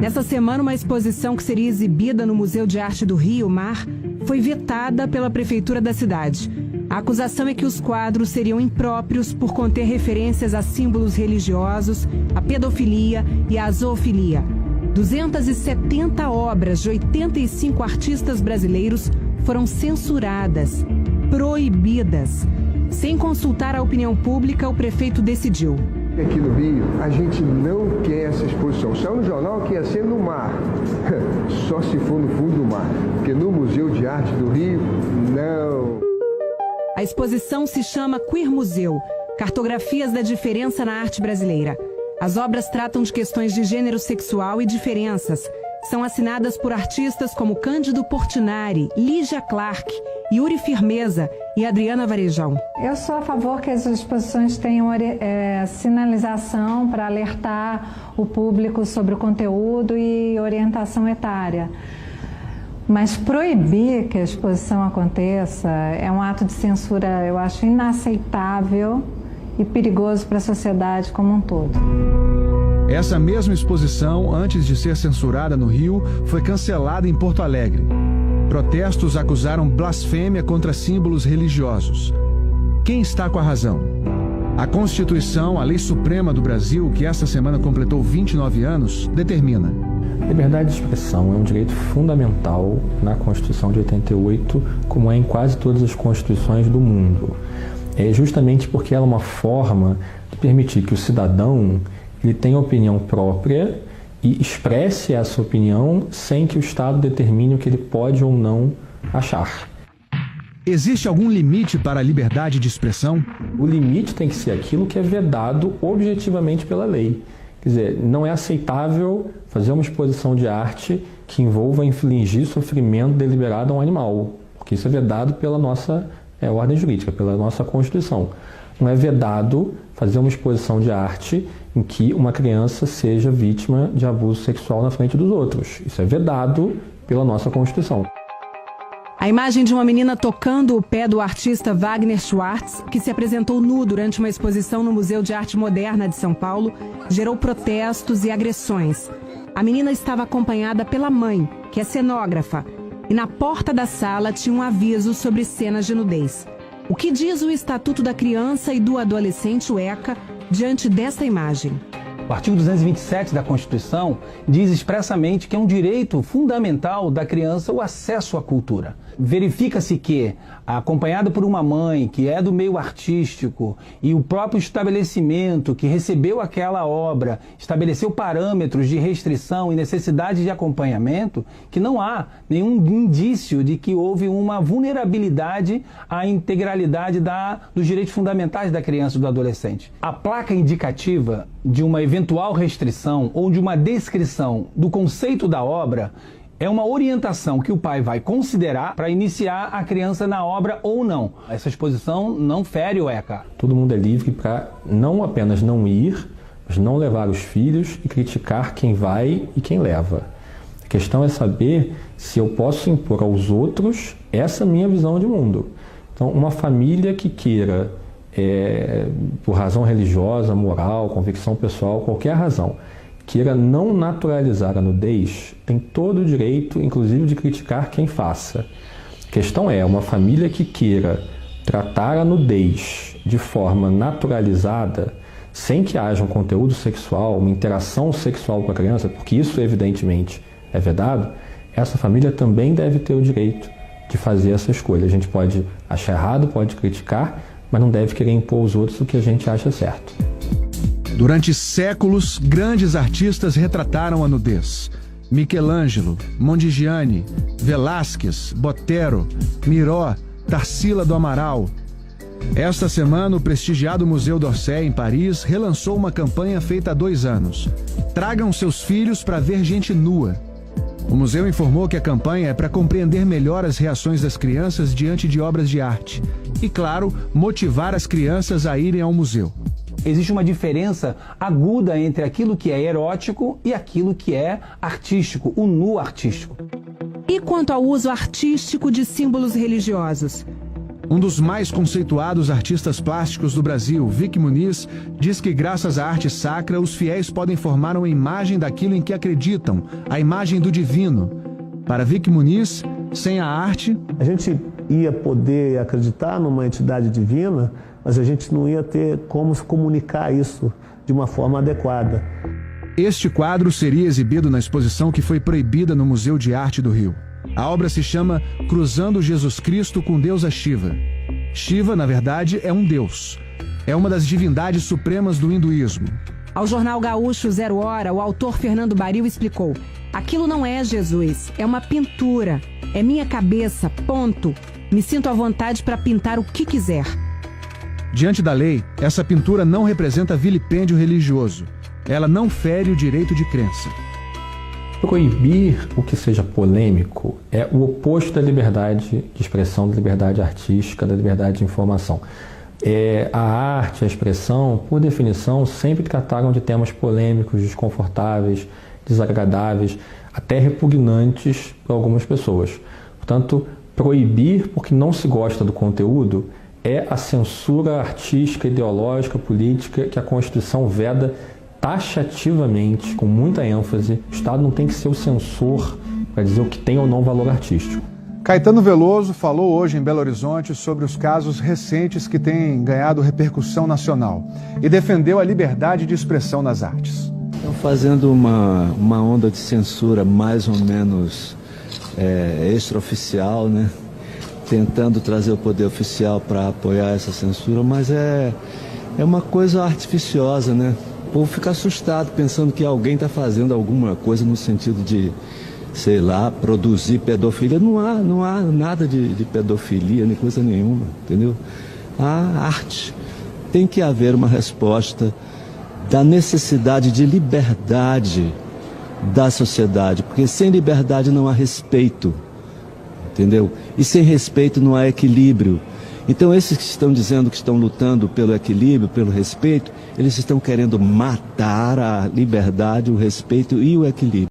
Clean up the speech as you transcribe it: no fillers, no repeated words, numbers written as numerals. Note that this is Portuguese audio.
Nessa semana, uma exposição que seria exibida no Museu de Arte do Rio Mar foi vetada pela prefeitura da cidade. A acusação é que os quadros seriam impróprios por conter referências a símbolos religiosos, a pedofilia e a zoofilia. 270 obras de 85 artistas brasileiros foram censuradas, proibidas. Sem consultar a opinião pública, o prefeito decidiu. Aqui no Rio, a gente não quer essa exposição. Saiu no jornal que ia ser no mar. Só se for no fundo do mar. Porque no Museu de Arte do Rio, não. A exposição se chama Queer Museu, Cartografias da Diferença na Arte Brasileira. As obras tratam de questões de gênero sexual e diferenças. São assinadas por artistas como Cândido Portinari, Lígia Clark, Yuri Firmeza e Adriana Varejão. Eu sou a favor que as exposições tenham sinalização para alertar o público sobre o conteúdo e orientação etária. Mas proibir que a exposição aconteça é um ato de censura, eu acho, inaceitável e perigoso para a sociedade como um todo. Essa mesma exposição, antes de ser censurada no Rio, foi cancelada em Porto Alegre. Protestos acusaram blasfêmia contra símbolos religiosos. Quem está com a razão? A Constituição, a lei suprema do Brasil, que esta semana completou 29 anos, determina: liberdade de expressão é um direito fundamental na Constituição de 88, como é em quase todas as constituições do mundo. É justamente porque ela é uma forma de permitir que o cidadão ele tenha opinião própria e expresse essa opinião sem que o Estado determine o que ele pode ou não achar. Existe algum limite para a liberdade de expressão? O limite tem que ser aquilo que é vedado objetivamente pela lei. Quer dizer, não é aceitável fazer uma exposição de arte que envolva infligir sofrimento deliberado a um animal, porque isso é vedado pela nossa ordem jurídica, pela nossa Constituição. Não é vedado fazer uma exposição de arte em que uma criança seja vítima de abuso sexual na frente dos outros. Isso é vedado pela nossa Constituição. A imagem de uma menina tocando o pé do artista Wagner Schwartz, que se apresentou nu durante uma exposição no Museu de Arte Moderna de São Paulo, gerou protestos e agressões. A menina estava acompanhada pela mãe, que é cenógrafa, e na porta da sala tinha um aviso sobre cenas de nudez. O que diz o Estatuto da Criança e do Adolescente, o ECA, diante desta imagem? O artigo 227 da Constituição diz expressamente que é um direito fundamental da criança o acesso à cultura. Verifica-se que, acompanhado por uma mãe que é do meio artístico e o próprio estabelecimento que recebeu aquela obra estabeleceu parâmetros de restrição e necessidade de acompanhamento, que não há nenhum indício de que houve uma vulnerabilidade à integralidade dos direitos fundamentais da criança e do adolescente. A placa indicativa de uma eventual restrição ou de uma descrição do conceito da obra é uma orientação que o pai vai considerar para iniciar a criança na obra ou não. Essa exposição não fere o ECA. Todo mundo é livre para não apenas não ir, mas não levar os filhos e criticar quem vai e quem leva. A questão é saber se eu posso impor aos outros essa minha visão de mundo. Então, uma família que queira, por razão religiosa, moral, convicção pessoal, qualquer razão, queira não naturalizar a nudez, tem todo o direito, inclusive, de criticar quem faça. A questão é, uma família que queira tratar a nudez de forma naturalizada, sem que haja um conteúdo sexual, uma interação sexual com a criança, porque isso, evidentemente, é vedado, essa família também deve ter o direito de fazer essa escolha. A gente pode achar errado, pode criticar, mas não deve querer impor aos outros o que a gente acha certo. Durante séculos, grandes artistas retrataram a nudez. Michelangelo, Mondigiani, Velázquez, Botero, Miró, Tarsila do Amaral. Esta semana, o prestigiado Museu d'Orsay, em Paris, relançou uma campanha feita há 2 anos. Tragam seus filhos para ver gente nua. O museu informou que a campanha é para compreender melhor as reações das crianças diante de obras de arte. E, claro, motivar as crianças a irem ao museu. Existe uma diferença aguda entre aquilo que é erótico e aquilo que é artístico, o nu artístico. E quanto ao uso artístico de símbolos religiosos? Um dos mais conceituados artistas plásticos do Brasil, Vic Muniz, diz que graças à arte sacra, os fiéis podem formar uma imagem daquilo em que acreditam, a imagem do divino. Para Vic Muniz, sem a arte, a gente ia poder acreditar numa entidade divina, mas a gente não ia ter como comunicar isso de uma forma adequada. Este quadro seria exibido na exposição que foi proibida no Museu de Arte do Rio. A obra se chama Cruzando Jesus Cristo com Deusa Shiva. Shiva, na verdade, é um deus. É uma das divindades supremas do hinduísmo. Ao jornal Gaúcho Zero Hora, o autor Fernando Baril explicou: aquilo não é Jesus, é uma pintura. É minha cabeça, ponto. Me sinto à vontade para pintar o que quiser. Diante da lei, essa pintura não representa vilipêndio religioso. Ela não fere o direito de crença. Proibir o que seja polêmico é o oposto da liberdade de expressão, da liberdade artística, da liberdade de informação. A arte, a expressão, por definição, sempre trataram de temas polêmicos, desconfortáveis, desagradáveis, até repugnantes para algumas pessoas. Portanto, proibir porque não se gosta do conteúdo é a censura artística, ideológica, política que a Constituição veda taxativamente, com muita ênfase. O Estado não tem que ser o censor para dizer o que tem ou não valor artístico. Caetano Veloso falou hoje em Belo Horizonte sobre os casos recentes que têm ganhado repercussão nacional e defendeu a liberdade de expressão nas artes. Estão fazendo uma onda de censura mais ou menos extraoficial, né? Tentando trazer o poder oficial para apoiar essa censura, mas é uma coisa artificiosa, né? O povo fica assustado pensando que alguém está fazendo alguma coisa no sentido de, sei lá, produzir pedofilia. Não há nada de pedofilia, nem coisa nenhuma, entendeu? A arte. Tem que haver uma resposta da necessidade de liberdade da sociedade, porque sem liberdade não há respeito, entendeu? E sem respeito não há equilíbrio. Então esses que estão dizendo que estão lutando pelo equilíbrio, pelo respeito, eles estão querendo matar a liberdade, o respeito e o equilíbrio.